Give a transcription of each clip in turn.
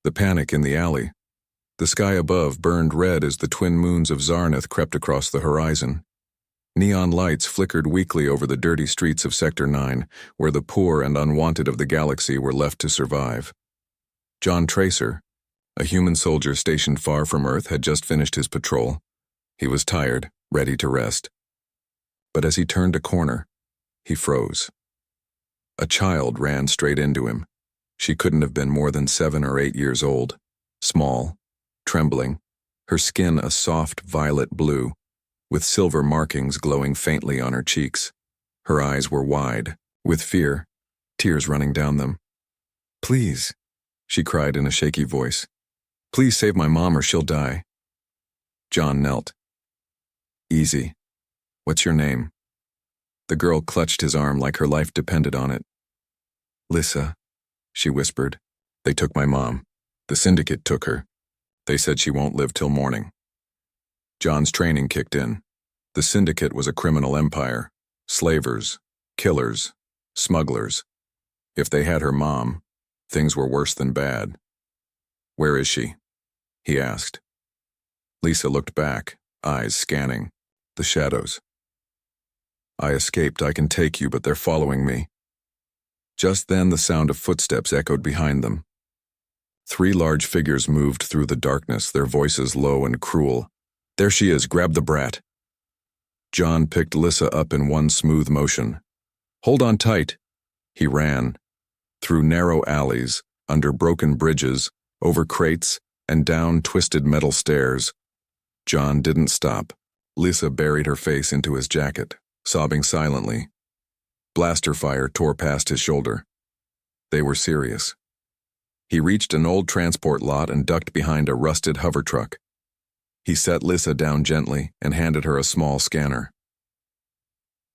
The panic in the alley. The sky above burned red as the twin moons of Zarnath crept across the horizon. Neon lights flickered weakly over the dirty streets of Sector 9, where the poor and unwanted of the galaxy were left to survive. John Tracer, a human soldier stationed far from Earth, had just finished his patrol. He was tired, ready to rest. But as he turned a corner, he froze. A child ran straight into him. She couldn't have been more than 7 or 8 years old, small, trembling, her skin a soft violet blue, with silver markings glowing faintly on her cheeks. Her eyes were wide, with fear, tears running down them. "Please," she cried in a shaky voice. "Please save my mom or she'll die." John knelt. "Easy. What's your name?" The girl clutched his arm like her life depended on it. "Lissa," she whispered. "They took my mom. The syndicate took her. They said she won't live till morning." John's training kicked in. The syndicate was a criminal empire. Slavers, killers, smugglers. If they had her mom, things were worse than bad. "Where is she?" he asked. Lissa looked back, eyes scanning. The shadows. "I escaped. I can take you, but they're following me." Just then the sound of footsteps echoed behind them. 3 large figures moved through the darkness, their voices low and cruel. "There she is, grab the brat." John picked Lissa up in one smooth motion. "Hold on tight." He ran. Through narrow alleys, under broken bridges, over crates, and down twisted metal stairs. John didn't stop. Lissa buried her face into his jacket, sobbing silently. Blaster fire tore past his shoulder. They were serious. He reached an old transport lot and ducked behind a rusted hover truck. He set Lissa down gently and handed her a small scanner.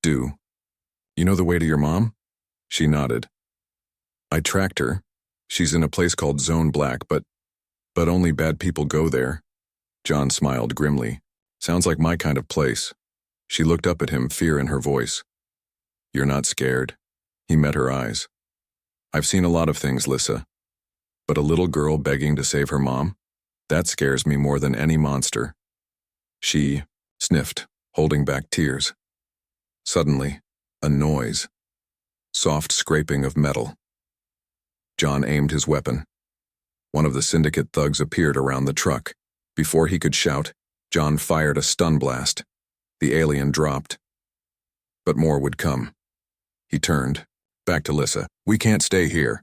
"Do you know the way to your mom?" She nodded. "I tracked her. She's in a place called Zone Black, but only bad people go there." John smiled grimly. "Sounds like my kind of place." She looked up at him, fear in her voice. "You're not scared?" He met her eyes. "I've seen a lot of things, Lissa. But a little girl begging to save her mom? That scares me more than any monster." She sniffed, holding back tears. Suddenly, a noise. Soft scraping of metal. John aimed his weapon. One of the syndicate thugs appeared around the truck. Before he could shout, John fired a stun blast. The alien dropped. But more would come. He turned, back to Lissa. "We can't stay here.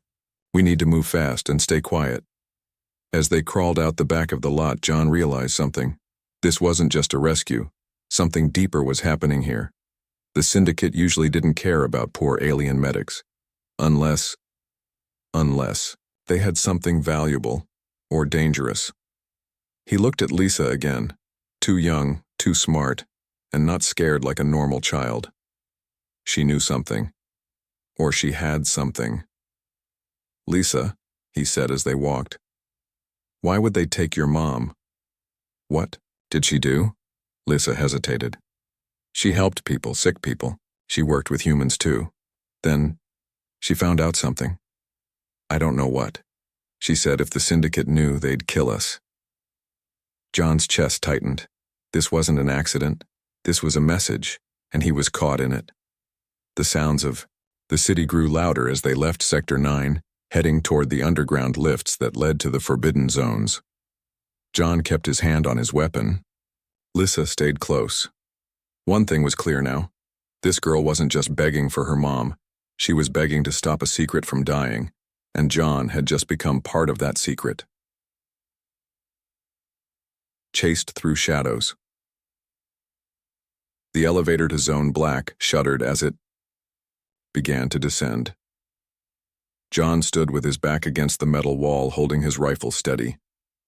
We need to move fast and stay quiet." As they crawled out the back of the lot, John realized something. This wasn't just a rescue. Something deeper was happening here. The syndicate usually didn't care about poor alien medics. Unless they had something valuable or dangerous. He looked at Lissa again. Too young, too smart, and not scared like a normal child. She knew something. Or she had something. "Lissa," he said as they walked, "why would they take your mom?" "What did she do?" Lissa hesitated. "She helped people, sick people. She worked with humans too. Then she found out something. I don't know what. She said if the syndicate knew, they'd kill us." John's chest tightened. This wasn't an accident. This was a message, and he was caught in it. The sounds of the city grew louder as they left Sector 9, heading toward the underground lifts that led to the forbidden zones. John kept his hand on his weapon. Lissa stayed close. One thing was clear now. This girl wasn't just begging for her mom. She was begging to stop a secret from dying, and John had just become part of that secret. Chased through shadows. The elevator to Zone Black shuddered as it began to descend. John stood with his back against the metal wall, holding his rifle steady.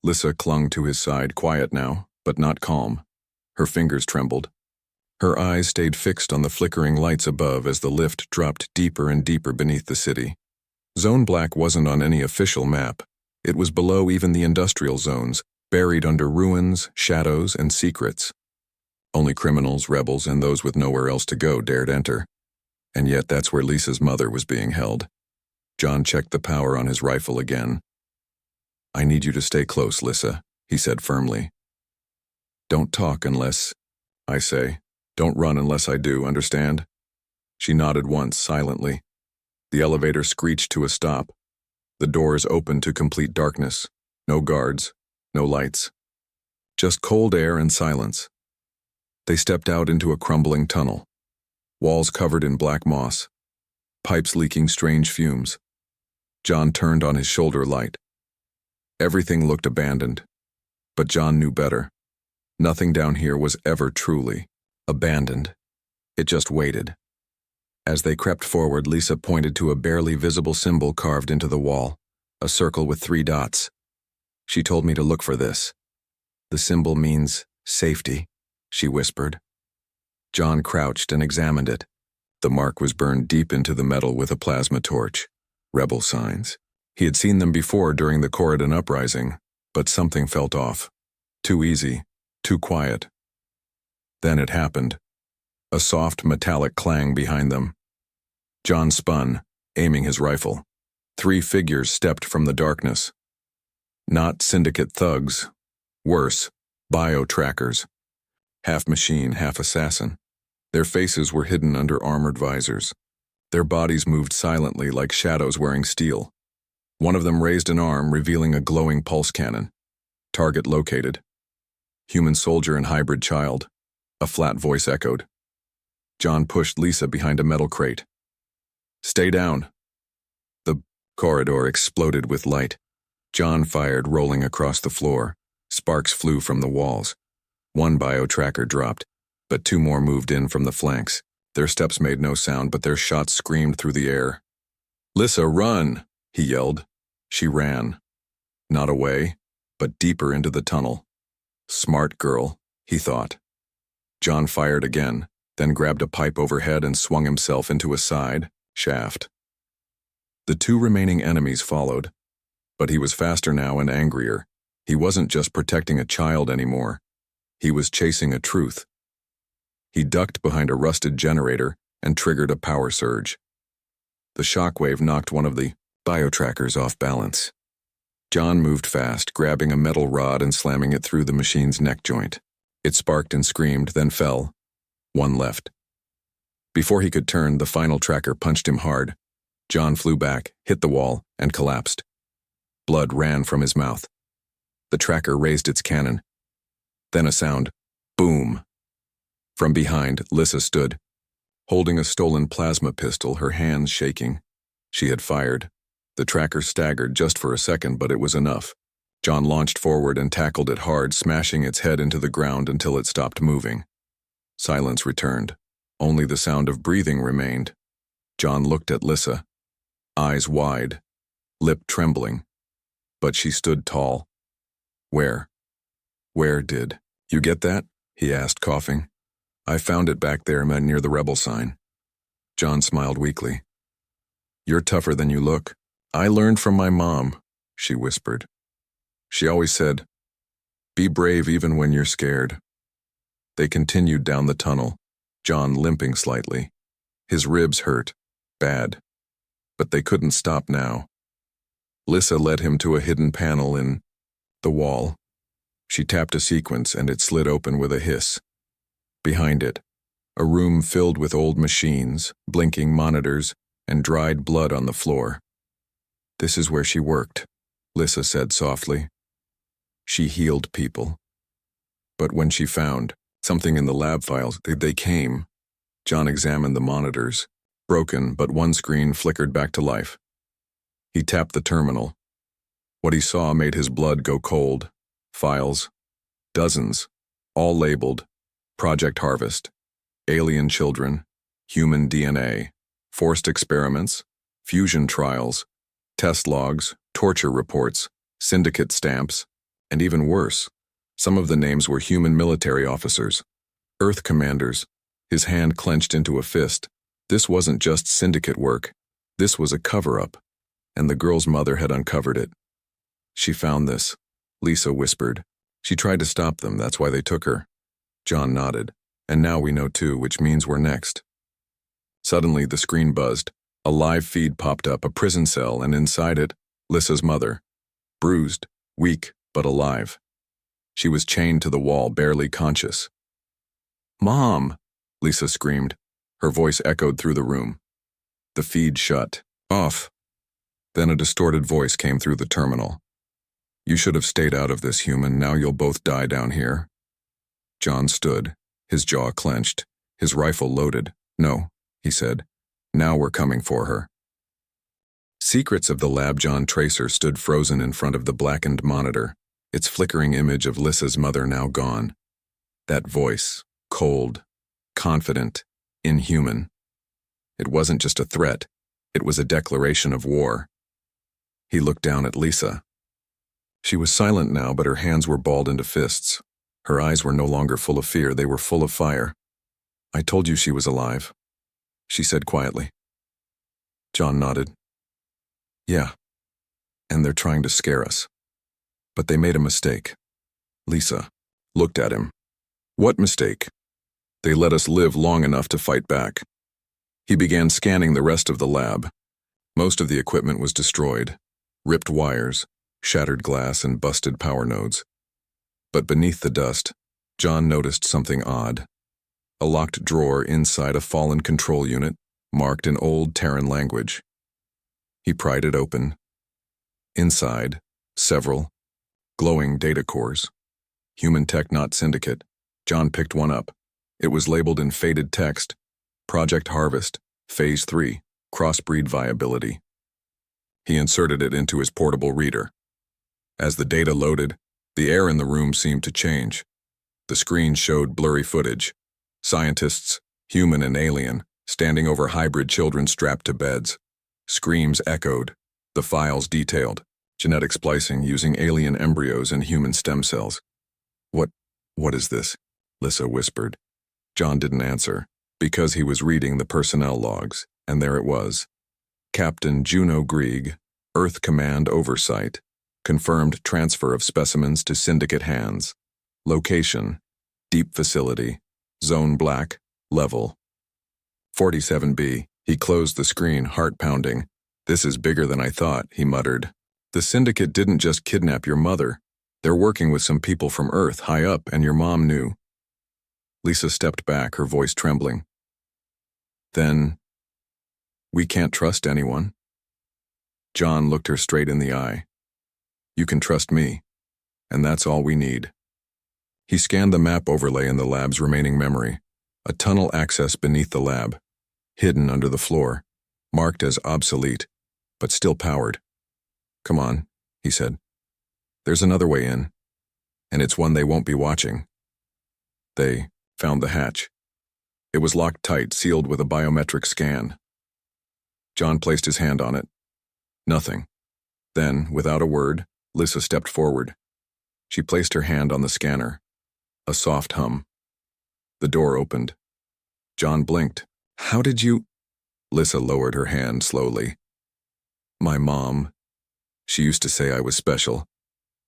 Lissa clung to his side, quiet now, but not calm. Her fingers trembled. Her eyes stayed fixed on the flickering lights above as the lift dropped deeper and deeper beneath the city. Zone Black wasn't on any official map. It was below even the industrial zones, buried under ruins, shadows, and secrets. Only criminals, rebels, and those with nowhere else to go dared enter. And yet that's where Lissa's mother was being held. John checked the power on his rifle again. I need you to stay close, Lissa, he said firmly. Don't talk unless I say. Don't run unless I do, understand? She nodded once, silently. The elevator screeched to a stop. The doors opened to complete darkness. No guards, no lights. Just cold air and silence. They stepped out into a crumbling tunnel. Walls covered in black moss. Pipes leaking strange fumes. John turned on his shoulder light. Everything looked abandoned. But John knew better. Nothing down here was ever truly abandoned. It just waited. As they crept forward, Lisa pointed to a barely visible symbol carved into the wall, a circle with 3 dots. She told me to look for this. The symbol means safety, she whispered. John crouched and examined it. The mark was burned deep into the metal with a plasma torch. Rebel signs. He had seen them before during the Corridon uprising, but something felt off. Too easy, too quiet. Then it happened. A soft metallic clang behind them. John spun, aiming his rifle. 3 figures stepped from the darkness. Not syndicate thugs. Worse, bio-trackers. Half machine, half assassin. Their faces were hidden under armored visors. Their bodies moved silently like shadows wearing steel. One of them raised an arm, revealing a glowing pulse cannon. Target located. Human soldier and hybrid child. A flat voice echoed. John pushed Lisa behind a metal crate. Stay down. The corridor exploded with light. John fired, rolling across the floor. Sparks flew from the walls. 1 bio-tracker dropped, but 2 more moved in from the flanks. Their steps made no sound, but their shots screamed through the air. Lissa, run! He yelled. She ran. Not away, but deeper into the tunnel. Smart girl, he thought. John fired again, then grabbed a pipe overhead and swung himself into a side shaft. The 2 remaining enemies followed, but he was faster now and angrier. He wasn't just protecting a child anymore. He was chasing a truth. He ducked behind a rusted generator and triggered a power surge. The shockwave knocked one of the bio-trackers off balance. John moved fast, grabbing a metal rod and slamming it through the machine's neck joint. It sparked and screamed, then fell. 1 left. Before he could turn, the final tracker punched him hard. John flew back, hit the wall, and collapsed. Blood ran from his mouth. The tracker raised its cannon. Then a sound. Boom. From behind, Lissa stood, holding a stolen plasma pistol, her hands shaking. She had fired. The tracker staggered just for a second, but it was enough. John launched forward and tackled it hard, smashing its head into the ground until it stopped moving. Silence returned. Only the sound of breathing remained. John looked at Lissa, eyes wide, lip trembling. But she stood tall. Where did you get that? He asked, coughing. I found it back there near the rebel sign. John smiled weakly. You're tougher than you look. I learned from my mom, she whispered. She always said, be brave even when you're scared. They continued down the tunnel, John limping slightly. His ribs hurt, bad. But they couldn't stop now. Lissa led him to a hidden panel in the wall. She tapped a sequence and it slid open with a hiss. Behind it, a room filled with old machines, blinking monitors, and dried blood on the floor. This is where she worked, Lissa said softly. She healed people. But when she found something in the lab files, they came. John examined the monitors. Broken, but one screen flickered back to life. He tapped the terminal. What he saw made his blood go cold. Files. Dozens. All labeled. Project Harvest. Alien children. Human DNA. Forced experiments. Fusion trials. Test logs. Torture reports. Syndicate stamps. And even worse, some of the names were human military officers. Earth commanders. His hand clenched into a fist. This wasn't just syndicate work. This was a cover-up. And the girl's mother had uncovered it. She found this, Lissa whispered. She tried to stop them, that's why they took her. John nodded. And now we know too, which means we're next. Suddenly, the screen buzzed. A live feed popped up, a prison cell, and inside it, Lissa's mother. Bruised, weak but alive. She was chained to the wall, barely conscious. "Mom!" Lisa screamed. Her voice echoed through the room. The feed shut. Off. Then a distorted voice came through the terminal. "You should have stayed out of this, human. Now you'll both die down here." John stood, his jaw clenched, his rifle loaded. "No," he said. "Now we're coming for her." Secrets of the lab. John Tracer stood frozen in front of the blackened monitor, its flickering image of Lissa's mother now gone. That voice, cold, confident, inhuman. It wasn't just a threat, it was a declaration of war. He looked down at Lisa. She was silent now, but her hands were balled into fists. Her eyes were no longer full of fear, they were full of fire. "I told you she was alive," she said quietly. John nodded. "Yeah, and they're trying to scare us. But they made a mistake." Lisa looked at him. "What mistake?" "They let us live long enough to fight back." He began scanning the rest of the lab. Most of the equipment was destroyed. Ripped wires, shattered glass, and busted power nodes. But beneath the dust, John noticed something odd. A locked drawer inside a fallen control unit, marked in old Terran language. He pried it open. Inside, several glowing data cores. Human Tech Not Syndicate. John picked one up. It was labeled in faded text, Project Harvest, Phase 3, Crossbreed Viability. He inserted it into his portable reader. As the data loaded, the air in the room seemed to change. The screen showed blurry footage. Scientists, human and alien, standing over hybrid children strapped to beds. Screams echoed. The files detailed. Genetic splicing using alien embryos and human stem cells. What is this?" Lisa whispered. John didn't answer, because he was reading the personnel logs, and there it was. Captain Juno Grieg, Earth Command Oversight. Confirmed transfer of specimens to Syndicate hands. Location, Deep Facility, Zone Black, Level 47B. He closed the screen, heart pounding. "This is bigger than I thought," he muttered. "The Syndicate didn't just kidnap your mother. They're working with some people from Earth high up, and your mom knew." Lisa stepped back, her voice trembling. "Then, we can't trust anyone." John looked her straight in the eye. "You can trust me, and that's all we need." He scanned the map overlay in the lab's remaining memory. A tunnel access beneath the lab, hidden under the floor, marked as obsolete, but still powered. "Come on," he said. "There's another way in, and it's one they won't be watching." They found the hatch. It was locked tight, sealed with a biometric scan. John placed his hand on it. Nothing. Then, without a word, Lisa stepped forward. She placed her hand on the scanner. A soft hum. The door opened. John blinked. "How did you—" Lisa lowered her hand slowly. "My mom. She used to say I was special.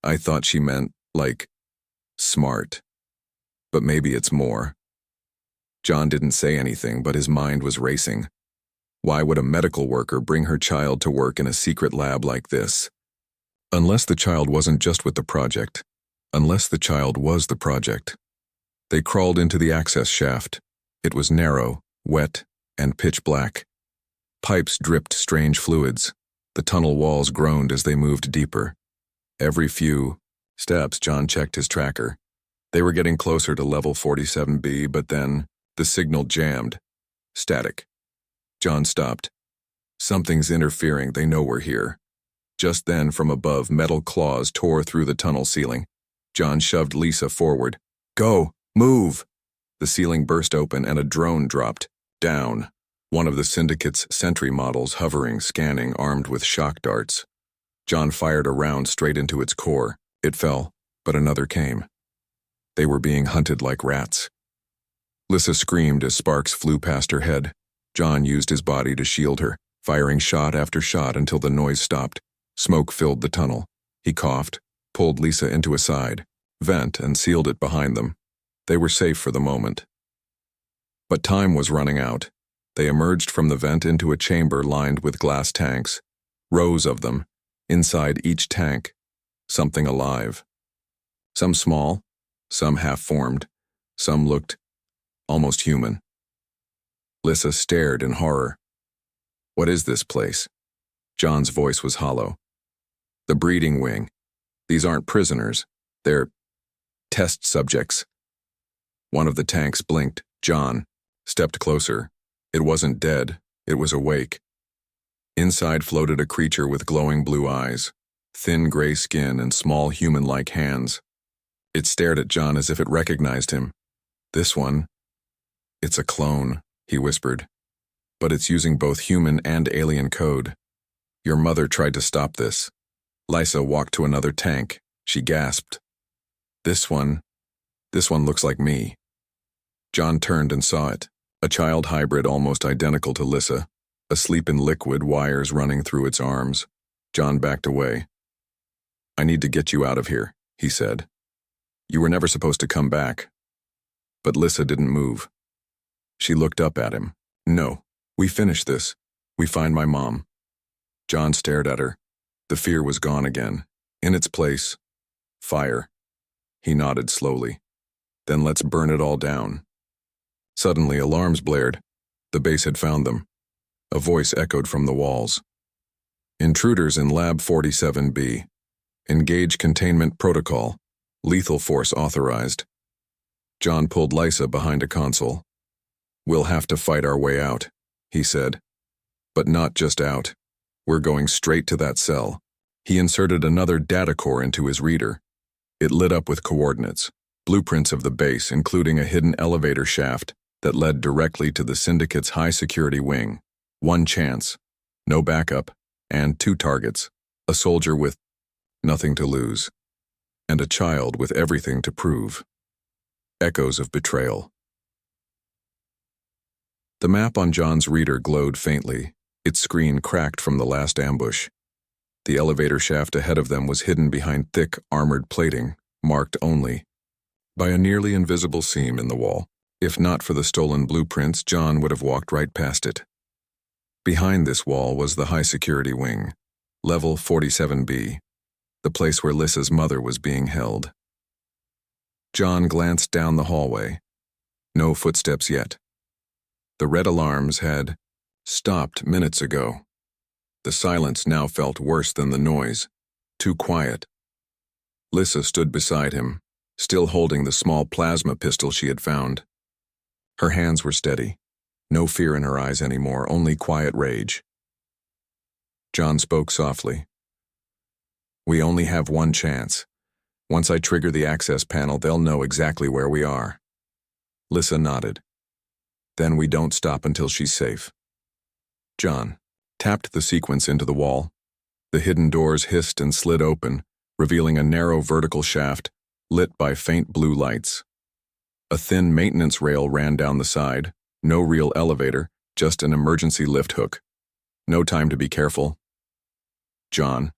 I thought she meant, like, smart. But maybe it's more." John didn't say anything, but his mind was racing. Why would a medical worker bring her child to work in a secret lab like this? Unless the child wasn't just with the project. Unless the child was the project. They crawled into the access shaft. It was narrow, wet, and pitch black. Pipes dripped strange fluids. The tunnel walls groaned as they moved deeper. Every few steps, John checked his tracker. They were getting closer to level 47B, but then the signal jammed. Static. John stopped. Something's interfering, they know we're here. Just then, from above, metal claws tore through the tunnel ceiling. John shoved Lisa forward. "Go! Move!" The ceiling burst open and a drone dropped. Down. One of the Syndicate's sentry models hovering, scanning, armed with shock darts. John fired a round straight into its core. It fell, but another came. They were being hunted like rats. Lisa screamed as sparks flew past her head. John used his body to shield her, firing shot after shot until the noise stopped. Smoke filled the tunnel. He coughed, pulled Lisa into a side vent, and sealed it behind them. They were safe for the moment. But time was running out. They emerged from the vent into a chamber lined with glass tanks. Rows of them. Inside each tank, something alive. Some small, some half-formed, some looked almost human. Lissa stared in horror. What is this place? John's voice was hollow. The breeding wing. These aren't prisoners. They're test subjects. One of the tanks blinked. John stepped closer. It wasn't dead. It was awake. Inside floated a creature with glowing blue eyes, thin gray skin and small human-like hands. It stared at John as if it recognized him. This one, it's a clone, he whispered. But it's using both human and alien code. Your mother tried to stop this. Lysa walked to another tank. She gasped. This one looks like me. John turned and saw it. A child hybrid almost identical to Lyssa, asleep in liquid, wires running through its arms. John backed away. I need to get you out of here, he said. You were never supposed to come back. But Lyssa didn't move. She looked up at him. No, we finish this. We find my mom. John stared at her. The fear was gone again. In its place, fire. He nodded slowly. Then let's burn it all down. Suddenly, alarms blared. The base had found them. A voice echoed from the walls. Intruders in Lab 47B. Engage containment protocol. Lethal force authorized. John pulled Lysa behind a console. We'll have to fight our way out, he said. But not just out. We're going straight to that cell. He inserted another data core into his reader. It lit up with coordinates, blueprints of the base, including a hidden elevator shaft that led directly to the Syndicate's high-security wing. One chance, no backup, and 2 targets, a soldier with nothing to lose, and a child with everything to prove. Echoes of betrayal. The map on John's reader glowed faintly, its screen cracked from the last ambush. The elevator shaft ahead of them was hidden behind thick, armored plating, marked only by a nearly invisible seam in the wall. If not for the stolen blueprints, John would have walked right past it. Behind this wall was the high-security wing, level 47B, the place where Lyssa's mother was being held. John glanced down the hallway. No footsteps yet. The red alarms had stopped minutes ago. The silence now felt worse than the noise, too quiet. Lyssa stood beside him, still holding the small plasma pistol she had found. Her hands were steady, no fear in her eyes anymore, only quiet rage. John spoke softly. We only have one chance. Once I trigger the access panel, they'll know exactly where we are. Lyssa nodded. Then we don't stop until she's safe. John tapped the sequence into the wall. The hidden doors hissed and slid open, revealing a narrow vertical shaft lit by faint blue lights. A thin maintenance rail ran down the side, no real elevator, just an emergency lift hook. No time to be careful. John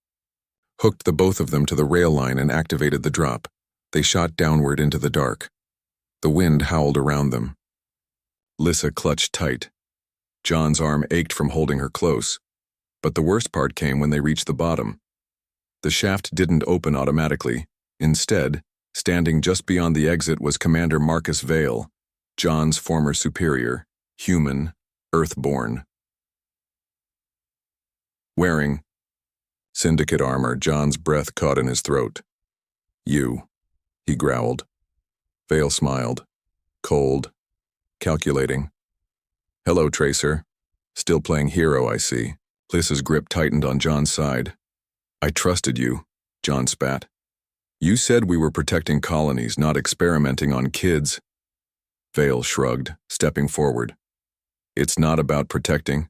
hooked the both of them to the rail line and activated the drop. They shot downward into the dark. The wind howled around them. Lyssa clutched tight. John's arm ached from holding her close, but the worst part came when they reached the bottom. The shaft didn't open automatically. Instead, standing just beyond the exit was Commander Marcus Vale, John's former superior, human, Earthborn. Wearing Syndicate armor, John's breath caught in his throat. You, he growled. Vale smiled. Cold. Calculating. Hello, Tracer. Still playing hero, I see. Lyssa's grip tightened on John's side. I trusted you, John spat. You said we were protecting colonies, not experimenting on kids. Vale shrugged, stepping forward. It's not about protecting.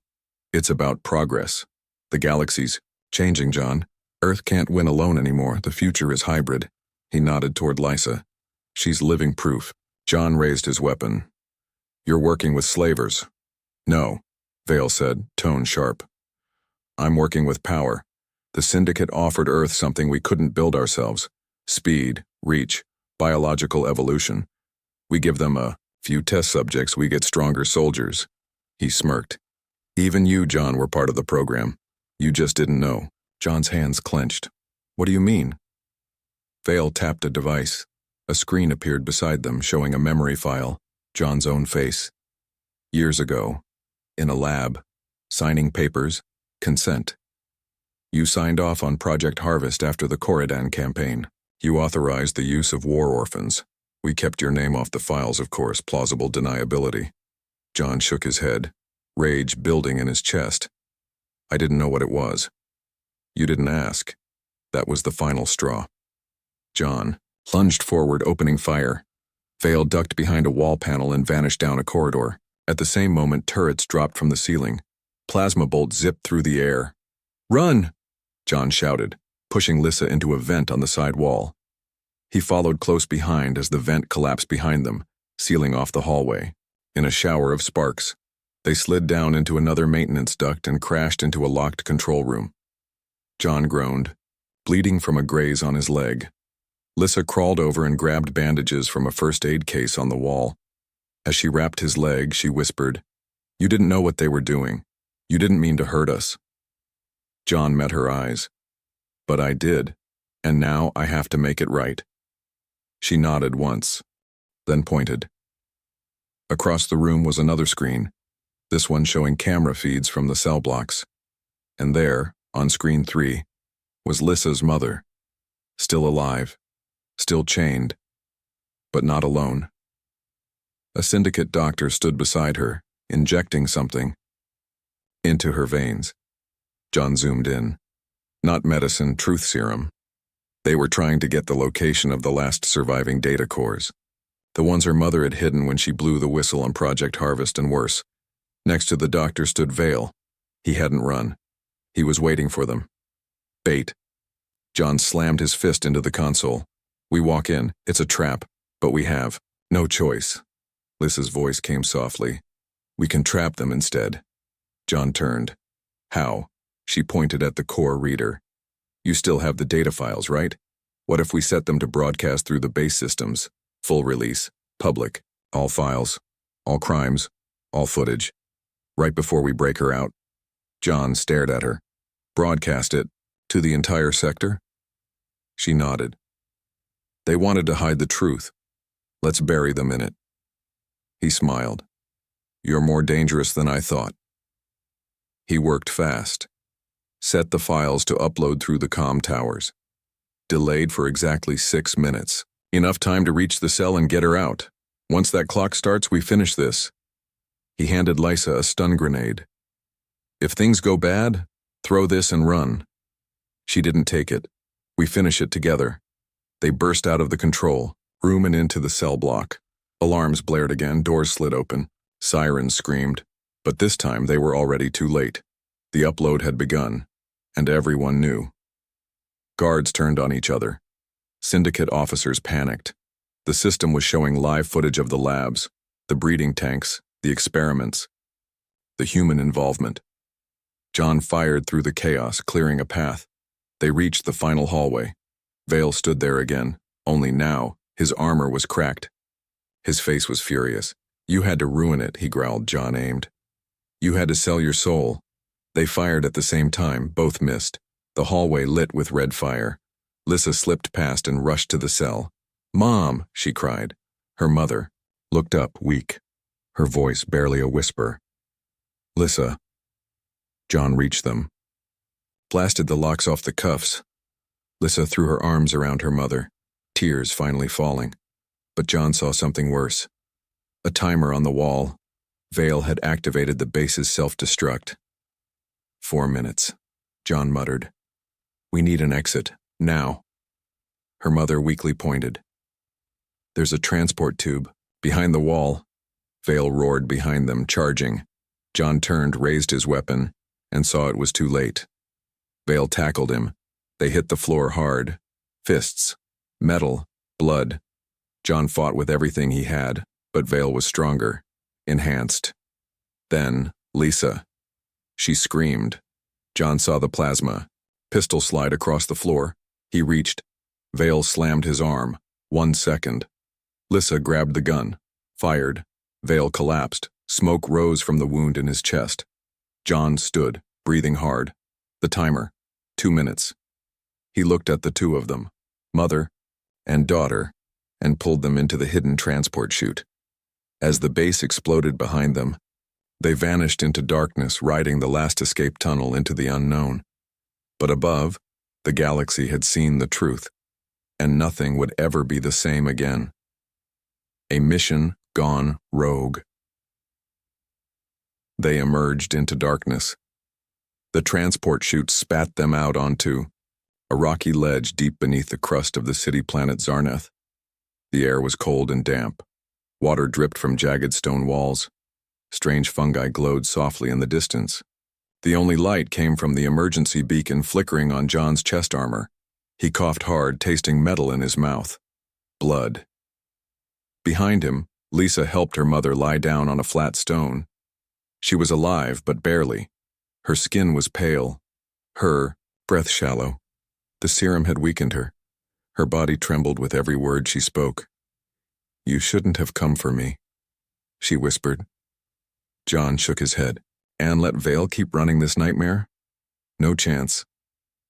It's about progress. The galaxy's changing, John. Earth can't win alone anymore. The future is hybrid. He nodded toward Lysa. She's living proof. John raised his weapon. You're working with slavers. No, Vale said, tone sharp. I'm working with power. The Syndicate offered Earth something we couldn't build ourselves. Speed, reach, biological evolution. We give them a few test subjects, we get stronger soldiers. He smirked. Even you, John, were part of the program. You just didn't know. John's hands clenched. What do you mean? Vale tapped a device. A screen appeared beside them, showing a memory file, John's own face. Years ago, in a lab, signing papers, consent. You signed off on Project Harvest after the Corridan campaign. You authorized the use of war orphans. We kept your name off the files, of course, plausible deniability. John shook his head, rage building in his chest. I didn't know what it was. You didn't ask. That was the final straw. John lunged forward, opening fire. Vale ducked behind a wall panel and vanished down a corridor. At the same moment, turrets dropped from the ceiling. Plasma bolts zipped through the air. "Run!" John shouted, pushing Lissa into a vent on the side wall. He followed close behind as the vent collapsed behind them, sealing off the hallway. In a shower of sparks, they slid down into another maintenance duct and crashed into a locked control room. John groaned, bleeding from a graze on his leg. Lissa crawled over and grabbed bandages from a first aid case on the wall. As she wrapped his leg, she whispered, "You didn't know what they were doing. You didn't mean to hurt us." John met her eyes. "But I did, and now I have to make it right." She nodded once, then pointed. Across the room was another screen, this one showing camera feeds from the cell blocks. And there, on screen 3, was Lissa's mother, still alive, still chained, but not alone. A syndicate doctor stood beside her, injecting something into her veins. John zoomed in. Not medicine, truth serum. They were trying to get the location of the last surviving data cores, the ones her mother had hidden when she blew the whistle on Project Harvest, and worse. Next to the doctor stood Vale. He hadn't run. He was waiting for them. Bait. John slammed his fist into the console. "We walk in. It's a trap, but we have no choice." Lissa's voice came softly. "We can trap them instead." John turned. "How?" She pointed at the core reader. "You still have the data files, right? What if we set them to broadcast through the base systems? Full release, public, all files, all crimes, all footage. Right before we break her out." John stared at her. "Broadcast it to the entire sector?" She nodded. "They wanted to hide the truth. Let's bury them in it." He smiled. "You're more dangerous than I thought." He worked fast. Set the files to upload through the comm towers. Delayed for exactly 6 minutes. Enough time to reach the cell and get her out. Once that clock starts, we finish this. He handed Lisa a stun grenade. "If things go bad, throw this and run." She didn't take it. "We finish it together." They burst out of the control room and into the cell block. Alarms blared again, doors slid open, sirens screamed. But this time they were already too late. The upload had begun, and everyone knew. Guards turned on each other. Syndicate officers panicked. The system was showing live footage of the labs, the breeding tanks, the experiments, the human involvement. John fired through the chaos, clearing a path. They reached the final hallway. Vale stood there again, only now his armor was cracked. His face was furious. "You had to ruin it," he growled. John aimed. "You had to sell your soul." They fired at the same time, both missed. The hallway lit with red fire. Lissa slipped past and rushed to the cell. "Mom!" she cried. Her mother looked up, weak, her voice barely a whisper. "Lissa." John reached them. Blasted the locks off the cuffs. Lissa threw her arms around her mother, tears finally falling. But John saw something worse. A timer on the wall. Vale had activated the base's self-destruct. 4 minutes, John muttered. "We need an exit, now." Her mother weakly pointed. "There's a transport tube, behind the wall." Vale roared behind them, charging. John turned, raised his weapon, and saw it was too late. Vale tackled him. They hit the floor hard. Fists, metal, blood. John fought with everything he had, but Vale was stronger, enhanced. Then, Lisa. She screamed. John saw the plasma. Pistol slide across the floor. He reached. Vale slammed his arm. 1 second. Lissa grabbed the gun. Fired. Vale collapsed. Smoke rose from the wound in his chest. John stood, breathing hard. The timer. 2 minutes. He looked at the two of them. Mother, and daughter and pulled them into the hidden transport chute. As the base exploded behind them, they vanished into darkness, riding the last escape tunnel into the unknown. But above, the galaxy had seen the truth, and nothing would ever be the same again. A mission gone rogue. They emerged into darkness. The transport chute spat them out onto a rocky ledge deep beneath the crust of the city planet Zarneth. The air was cold and damp. Water dripped from jagged stone walls. Strange fungi glowed softly in the distance. The only light came from the emergency beacon flickering on John's chest armor. He coughed hard, tasting metal in his mouth. Blood. Behind him, Lisa helped her mother lie down on a flat stone. She was alive, but barely. Her skin was pale. Her breath shallow. The serum had weakened her. Her body trembled with every word she spoke. "You shouldn't have come for me," she whispered. John shook his head. "And let Vale keep running this nightmare? No chance."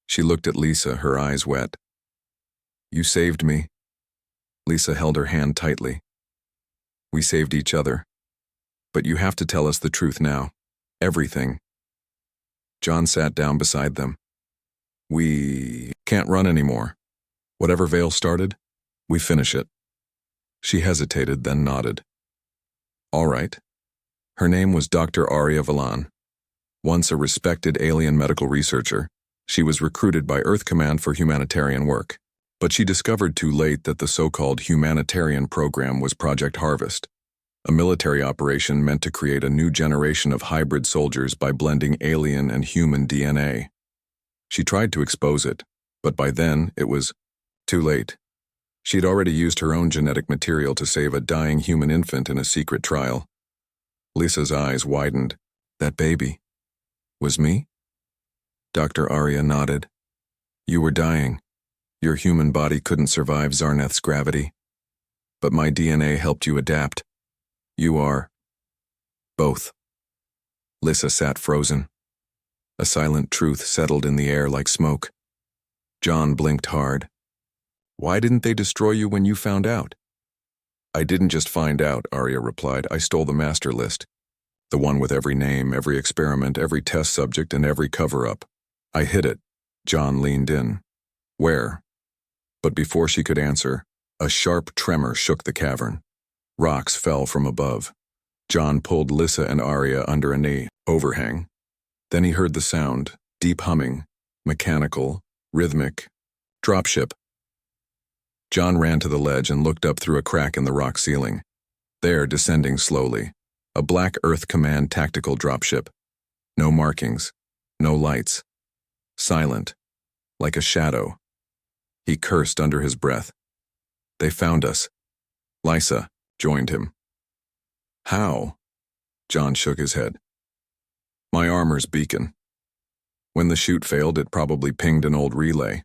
She looked at Lisa, her eyes wet. "You saved me." Lisa held her hand tightly. "We saved each other. But you have to tell us the truth now. Everything." John sat down beside them. "We can't run anymore. Whatever Vale started, we finish it." She hesitated, then nodded. "All right." Her name was Dr. Aria Valan. Once a respected alien medical researcher, she was recruited by Earth Command for humanitarian work. But she discovered too late that the so-called humanitarian program was Project Harvest, a military operation meant to create a new generation of hybrid soldiers by blending alien and human DNA. She tried to expose it, but by then it was too late. She had already used her own genetic material to save a dying human infant in a secret trial. Lisa's eyes widened. "That baby was me?" Dr. Aria nodded. "You were dying. Your human body couldn't survive Zarneth's gravity. But my DNA helped you adapt. You are both." Lisa sat frozen. A silent truth settled in the air like smoke. John blinked hard. "Why didn't they destroy you when you found out?" "I didn't just find out," Aria replied. "I stole the master list. The one with every name, every experiment, every test subject, and every cover-up. I hid it." John leaned in. "Where?" But before she could answer, a sharp tremor shook the cavern. Rocks fell from above. John pulled Lisa and Aria under a overhang. Then he heard the sound, deep humming, mechanical, rhythmic. Dropship. John ran to the ledge and looked up through a crack in the rock ceiling. There, descending slowly, a black Earth Command tactical dropship. No markings, no lights. Silent, like a shadow. He cursed under his breath. "They found us." Lisa joined him. "How?" John shook his head. "My armor's beacon. When the chute failed, it probably pinged an old relay."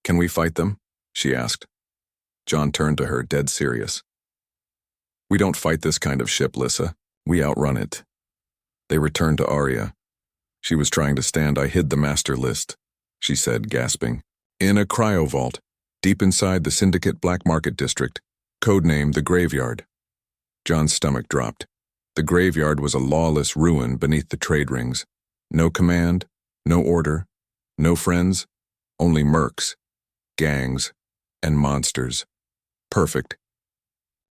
"Can we fight them?" she asked. John turned to her, dead serious. "We don't fight this kind of ship, Lisa. We outrun it." They returned to Aria. She was trying to stand. "I hid the master list," she said, gasping. "In a cryovault, deep inside the Syndicate Black Market District, codenamed the Graveyard." John's stomach dropped. The Graveyard was a lawless ruin beneath the trade rings. No command, no order, no friends, only mercs, gangs, and monsters. Perfect.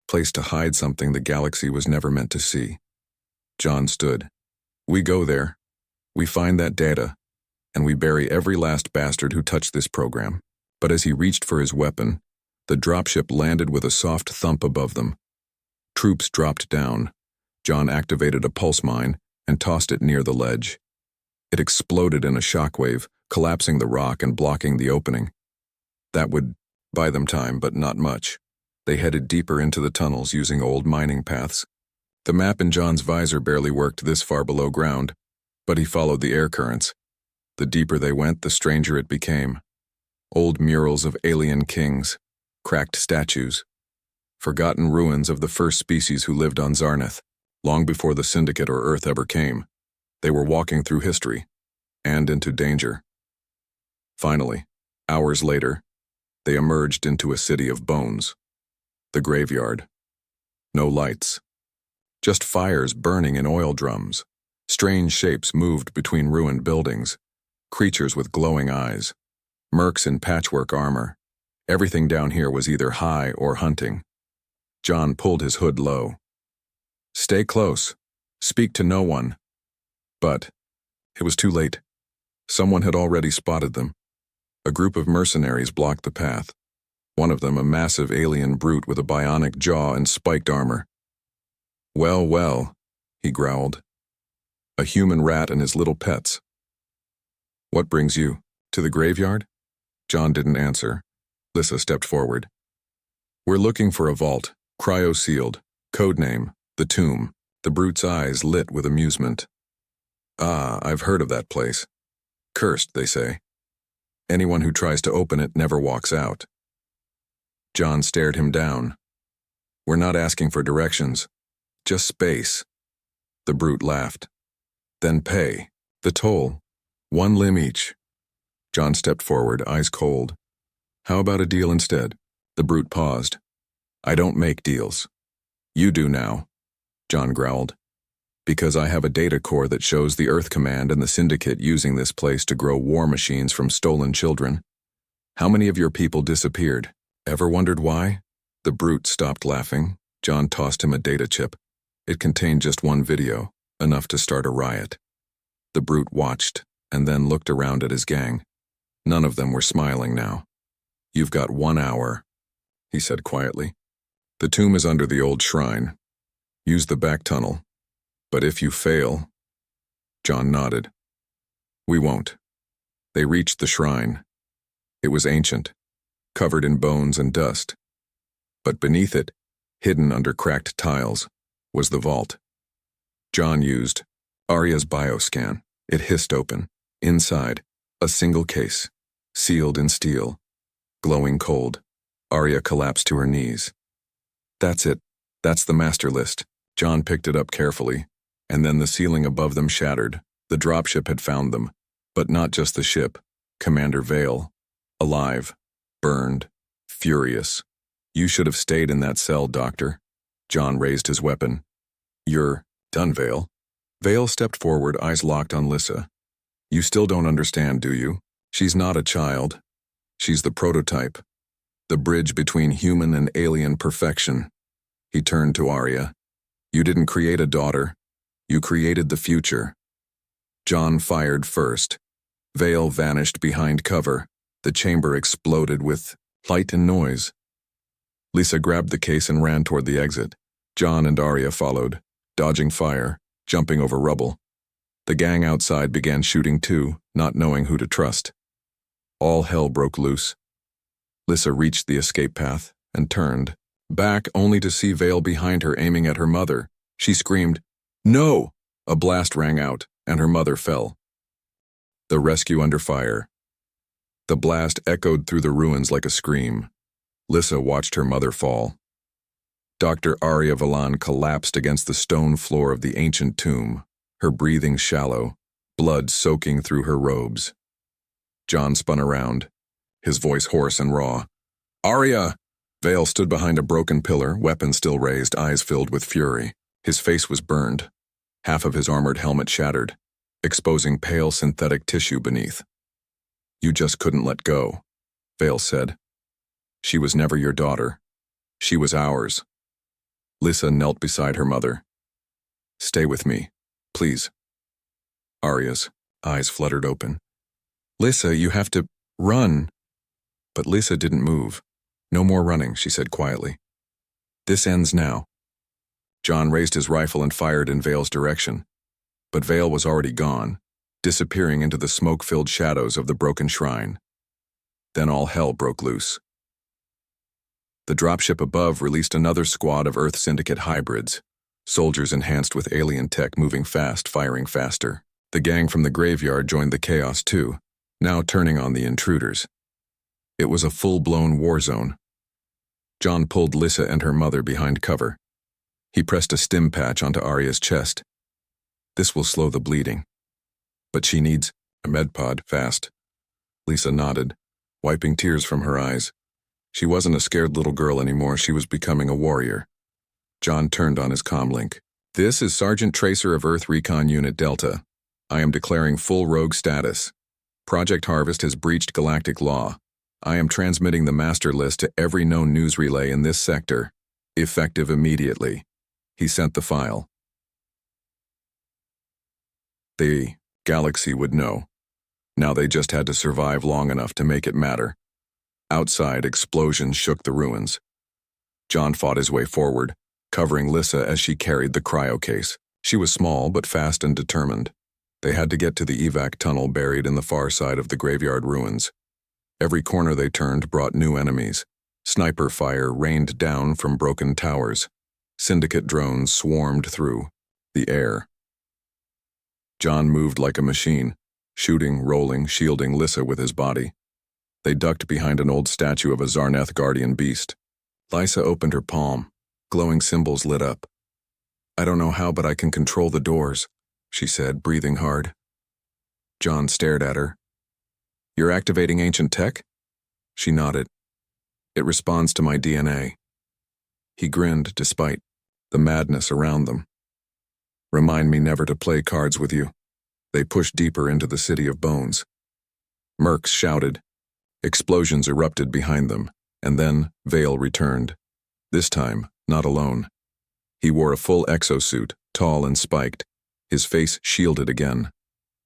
Place to hide something the galaxy was never meant to see. John stood. "We go there. We find that data, and we bury every last bastard who touched this program." But as he reached for his weapon, the dropship landed with a soft thump above them. Troops dropped down. John activated a pulse mine and tossed it near the ledge. It exploded in a shockwave, collapsing the rock and blocking the opening. That would buy them time, but not much. They headed deeper into the tunnels using old mining paths. The map in John's visor barely worked this far below ground, but he followed the air currents. The deeper they went, the stranger it became. Old murals of alien kings, cracked statues, forgotten ruins of the first species who lived on Zarneth, long before the Syndicate or Earth ever came. They were walking through history, and into danger. Finally, hours later, They emerged into a city of bones. The graveyard. No lights. Just fires burning in oil drums. Strange shapes moved between ruined buildings. Creatures with glowing eyes. Mercs in patchwork armor. Everything down here was either high or hunting. John pulled his hood low. Stay close. Speak to no one. But it was too late. Someone had already spotted them. A group of mercenaries blocked the path. One of them a massive alien brute with a bionic jaw and spiked armor. Well, well, he growled. A human rat and his little pets. What brings you? To the graveyard? John didn't answer. Lissa stepped forward. We're looking for a vault, cryo-sealed, codename, the Tomb. The brute's eyes lit with amusement. Ah, I've heard of that place. Cursed, they say. Anyone who tries to open it never walks out. John stared him down. We're not asking for directions, just space. The brute laughed. Then pay. The toll. 1 limb each. John stepped forward, eyes cold. How about a deal instead? The brute paused. I don't make deals. You do now, John growled. Because I have a data core that shows the Earth Command and the Syndicate using this place to grow war machines from stolen children. How many of your people disappeared? Ever wondered why? The brute stopped laughing. John tossed him a data chip. It contained just one video, enough to start a riot. The brute watched, and then looked around at his gang. None of them were smiling now. You've got 1 hour, he said quietly. The tomb is under the old shrine. Use the back tunnel. But if you fail... John nodded. We won't. They reached the shrine. It was ancient, covered in bones and dust. But beneath it, hidden under cracked tiles, was the vault. John used Arya's bioscan. It hissed open. Inside, a single case, sealed in steel. Glowing cold. Arya collapsed to her knees. That's it. That's the master list. John picked it up carefully, and then the ceiling above them shattered. The dropship had found them, but not just the ship. Commander Vale. Alive. Burned. Furious. You should have stayed in that cell, Doctor. John raised his weapon. You're done, Vale. Vale stepped forward, eyes locked on Lissa. You still don't understand, do you? She's not a child. She's the prototype. The bridge between human and alien perfection. He turned to Arya. You didn't create a daughter. You created the future. John fired first. Vale vanished behind cover. The chamber exploded with light and noise. Lisa grabbed the case and ran toward the exit. John and Arya followed, dodging fire, jumping over rubble. The gang outside began shooting too, not knowing who to trust. All hell broke loose. Lissa reached the escape path and turned, back only to see Vale behind her aiming at her mother. She screamed, "No!" A blast rang out, and her mother fell. The rescue under fire. The blast echoed through the ruins like a scream. Lissa watched her mother fall. Dr. Arya Valan collapsed against the stone floor of the ancient tomb, her breathing shallow, blood soaking through her robes. John spun around, his voice hoarse and raw. Arya! Vale stood behind a broken pillar, weapon still raised, eyes filled with fury. His face was burned, half of his armored helmet shattered, exposing pale synthetic tissue beneath. You just couldn't let go, Vale said. She was never your daughter. She was ours. Lissa knelt beside her mother. Stay with me, please. Arya's eyes fluttered open. Lissa, you have to run. But Lissa didn't move. No more running, she said quietly. This ends now. John raised his rifle and fired in Vale's direction. But Vale was already gone, disappearing into the smoke-filled shadows of the broken shrine. Then all hell broke loose. The dropship above released another squad of Earth Syndicate hybrids, soldiers enhanced with alien tech moving fast, firing faster. The gang from the graveyard joined the chaos too, now turning on the intruders. It was a full-blown war zone. John pulled Lissa and her mother behind cover. He pressed a stim patch onto Arya's chest. This will slow the bleeding. But she needs a med pod, fast. Lissa nodded, wiping tears from her eyes. She wasn't a scared little girl anymore, she was becoming a warrior. John turned on his comlink. "This is Sergeant Tracer of Earth Recon Unit Delta. I am declaring full rogue status. Project Harvest has breached galactic law. I am transmitting the master list to every known news relay in this sector. Effective immediately." He sent the file. The galaxy would know. Now they just had to survive long enough to make it matter. Outside, explosions shook the ruins. John fought his way forward, covering Lissa as she carried the cryo case. She was small but fast and determined. They had to get to the evac tunnel buried in the far side of the graveyard ruins. Every corner they turned brought new enemies. Sniper fire rained down from broken towers. Syndicate drones swarmed through the air. John moved like a machine, shooting, rolling, shielding Lissa with his body. They ducked behind an old statue of a Zarneth guardian beast. Lysa opened her palm. Glowing symbols lit up. "I don't know how, but I can control the doors," she said, breathing hard. John stared at her. "You're activating ancient tech?" She nodded. "It responds to my DNA." He grinned despite the madness around them. "Remind me never to play cards with you." They pushed deeper into the city of bones. Mercs shouted. Explosions erupted behind them, and then Vale returned. This time, not alone. He wore a full exosuit, tall and spiked, his face shielded again.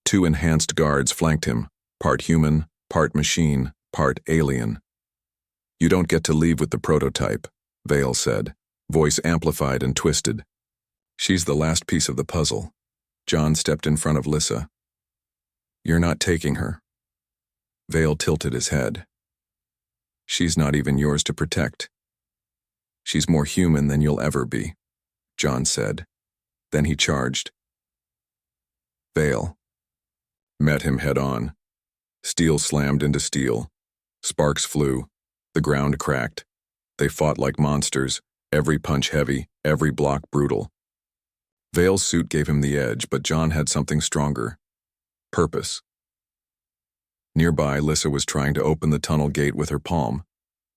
2 enhanced guards flanked him, part human, part machine, part alien. "You don't get to leave with the prototype," Vale said, voice amplified and twisted. "She's the last piece of the puzzle." John stepped in front of Lissa. "You're not taking her." Vale tilted his head. "She's not even yours to protect. She's more human than you'll ever be," John said. Then he charged. Vale met him head on. Steel slammed into steel. Sparks flew. The ground cracked. They fought like monsters, every punch heavy, every block brutal. Vale's suit gave him the edge, but John had something stronger. Purpose. Nearby, Lissa was trying to open the tunnel gate with her palm,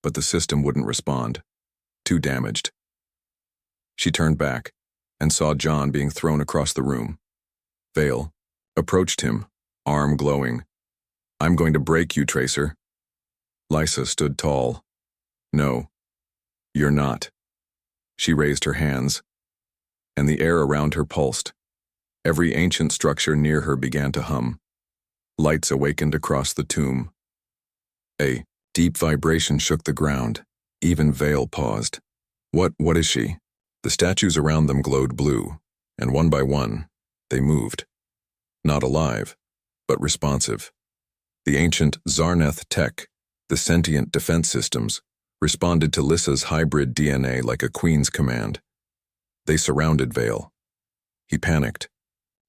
but the system wouldn't respond. Too damaged. She turned back and saw John being thrown across the room. Vale approached him, arm glowing. "I'm going to break you, Tracer." Lysa stood tall. "No, you're not." She raised her hands, and the air around her pulsed. Every ancient structure near her began to hum. Lights awakened across the tomb. A deep vibration shook the ground. Even Vale paused. What is she?" The statues around them glowed blue, and one by one, they moved. Not alive, but responsive. The ancient Zarneth tech, the sentient defense systems, responded to Lissa's hybrid DNA like a queen's command. They surrounded Vale. He panicked,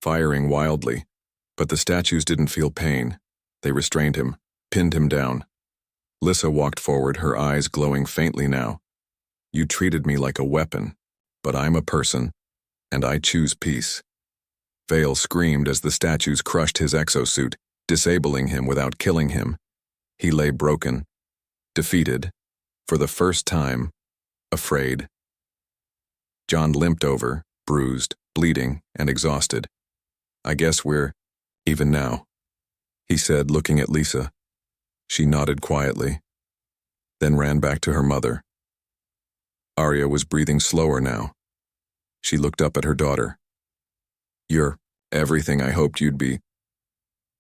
firing wildly, but the statues didn't feel pain. They restrained him, pinned him down. Lissa walked forward, her eyes glowing faintly now. "You treated me like a weapon, but I'm a person, and I choose peace." Vale screamed as the statues crushed his exosuit, disabling him without killing him. He lay broken, defeated, for the first time, afraid. John limped over, bruised, bleeding, and exhausted. "I guess we're even now," he said, looking at Lissa. She nodded quietly, then ran back to her mother. Arya was breathing slower now. She looked up at her daughter. "You're everything I hoped you'd be."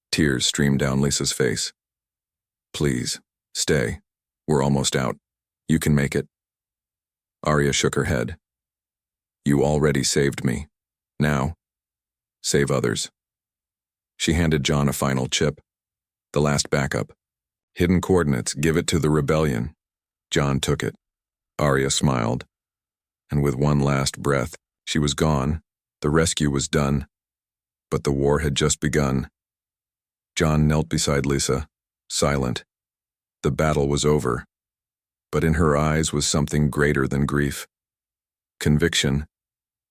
Tears streamed down Lissa's face. "Please, stay. We're almost out. You can make it." Arya shook her head. "You already saved me. Now, save others." She handed John a final chip, the last backup. "Hidden coordinates, give it to the rebellion." John took it. Arya smiled, and with one last breath, she was gone. The rescue was done, but the war had just begun. John knelt beside Lissa, silent. The battle was over, but in her eyes was something greater than grief. Conviction.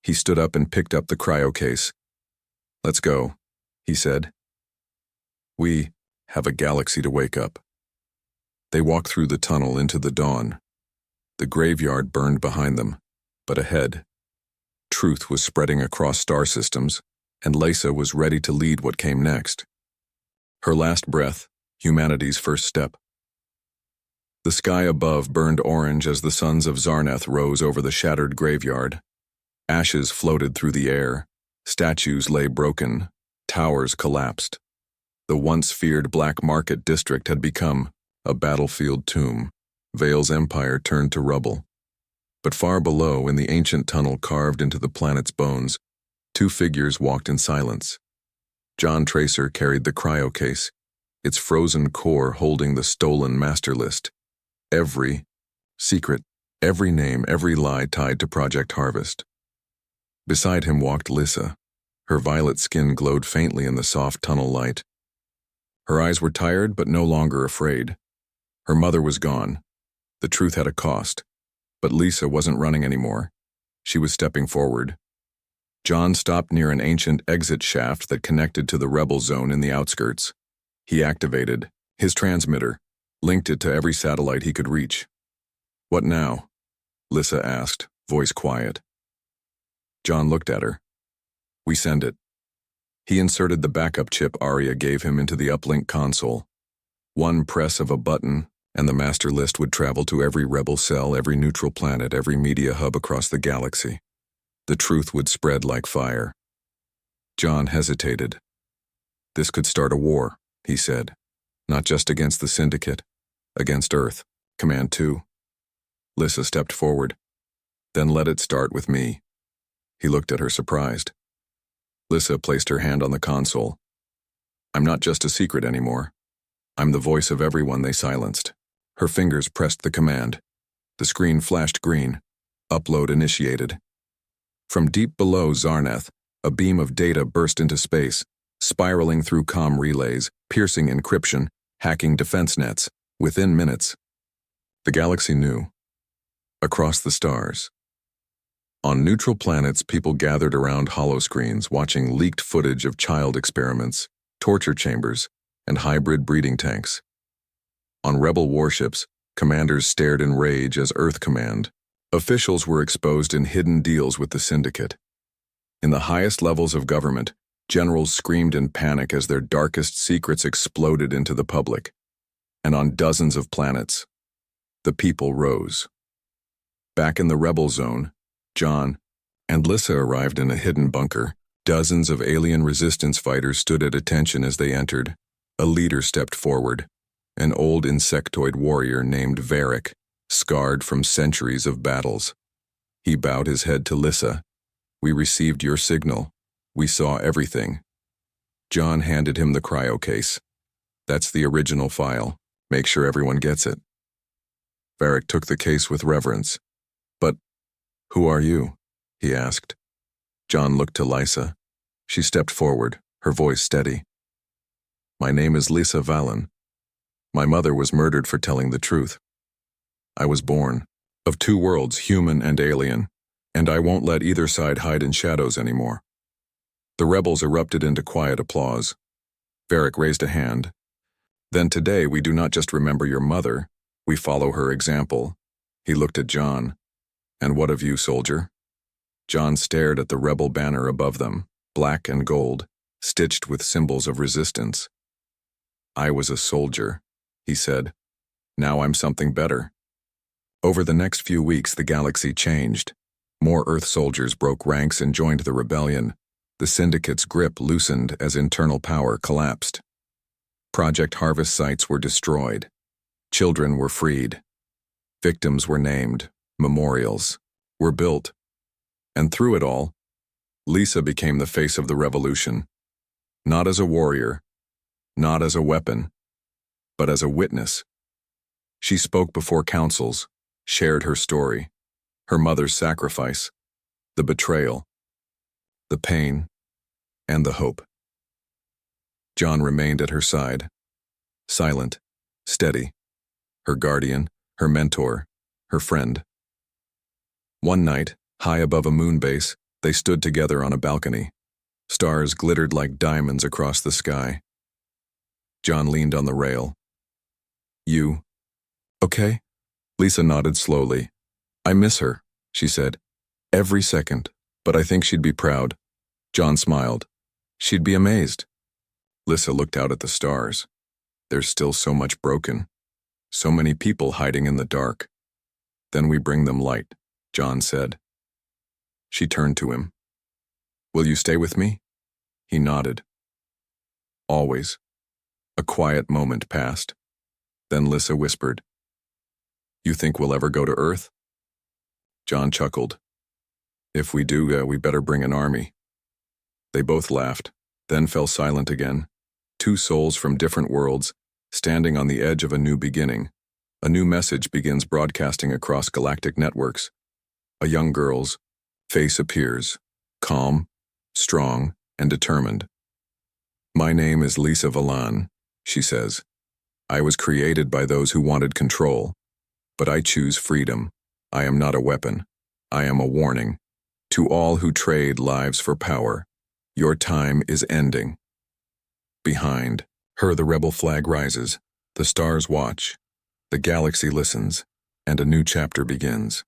He stood up and picked up the cryo case. "Let's go," he said. "We have a galaxy to wake up." They walked through the tunnel into the dawn. The graveyard burned behind them, but ahead, truth was spreading across star systems, and Lysa was ready to lead what came next. Her last breath, humanity's first step. The sky above burned orange as the sons of Zarneth rose over the shattered graveyard. Ashes floated through the air, statues lay broken, towers collapsed. The once feared Black Market district had become a battlefield tomb. Vale's empire turned to rubble. But far below, in the ancient tunnel carved into the planet's bones, two figures walked in silence. John Tracer carried the cryo case, its frozen core holding the stolen master list. Every secret, every name, every lie tied to Project Harvest. Beside him walked Lysa. Her violet skin glowed faintly in the soft tunnel light. Her eyes were tired but no longer afraid. Her mother was gone. The truth had a cost. But Lysa wasn't running anymore. She was stepping forward. John stopped near an ancient exit shaft that connected to the rebel zone in the outskirts. He activated his transmitter, linked it to every satellite he could reach. "What now?" Lysa asked, voice quiet. John looked at her. "We send it." He inserted the backup chip Arya gave him into the uplink console. One press of a button, and the master list would travel to every rebel cell, every neutral planet, every media hub across the galaxy. The truth would spread like fire. John hesitated. "This could start a war," he said. "Not just against the Syndicate, against Earth. Command 2. Lysa stepped forward. "Then let it start with me." He looked at her surprised. Lysa placed her hand on the console. "I'm not just a secret anymore. I'm the voice of everyone they silenced." Her fingers pressed the command. The screen flashed green. Upload initiated. From deep below Zarneth, a beam of data burst into space, spiraling through comm relays, piercing encryption, hacking defense nets. Within minutes, the galaxy knew. Across the stars. On neutral planets, people gathered around holoscreens, watching leaked footage of child experiments, torture chambers, and hybrid breeding tanks. On rebel warships, commanders stared in rage as Earth Command. Officials were exposed in hidden deals with the Syndicate. In the highest levels of government, generals screamed in panic as their darkest secrets exploded into the public. And on dozens of planets, the people rose. Back in the rebel zone, John and Lysa arrived in a hidden bunker. Dozens of alien resistance fighters stood at attention as they entered. A leader stepped forward, an old insectoid warrior named Varric, scarred from centuries of battles. He bowed his head to Lysa. "We received your signal. We saw everything." John handed him the cryo case. "That's the original file. Make sure everyone gets it." Varric took the case with reverence. "But who are you?" he asked. John looked to Lysa. She stepped forward, her voice steady. "My name is Lysa Valen. My mother was murdered for telling the truth. I was born of two worlds, human and alien, and I won't let either side hide in shadows anymore." The rebels erupted into quiet applause. Varric raised a hand. "Then today we do not just remember your mother, we follow her example." He looked at John. "And what of you, soldier?" John stared at the rebel banner above them, black and gold, stitched with symbols of resistance. "I was a soldier," he said. "Now I'm something better." Over the next few weeks, the galaxy changed. More Earth soldiers broke ranks and joined the rebellion. The Syndicate's grip loosened as internal power collapsed. Project Harvest sites were destroyed. Children were freed. Victims were named. Memorials were built. And through it all, Lysa became the face of the revolution. Not as a warrior, not as a weapon, but as a witness. She spoke before councils, shared her story, her mother's sacrifice, the betrayal, the pain, and the hope. John remained at her side, silent, steady, her guardian, her mentor, her friend. One night, high above a moon base, they stood together on a balcony. Stars glittered like diamonds across the sky. John leaned on the rail. "You Okay? Lisa nodded slowly. I miss her, she said. Every second, but I think she'd be proud. John smiled. She'd be amazed. Lisa looked out at the stars. There's still so much broken. So many people hiding in the dark. Then we bring them light, John said. She turned to him. Will you stay with me? He nodded. Always. A quiet moment passed. Then Lisa whispered, You think we'll ever go to Earth? John chuckled. If we do, we better bring an army. They both laughed, then fell silent again. Two souls from different worlds, standing on the edge of a new beginning. A new message begins broadcasting across galactic networks. A young girl's face appears, calm, strong, and determined. My name is Lisa Valan, she says. I was created by those who wanted control. But I choose freedom. I am not a weapon. I am a warning. To all who trade lives for power, your time is ending. Behind her, the rebel flag rises. The stars watch. The galaxy listens. And a new chapter begins.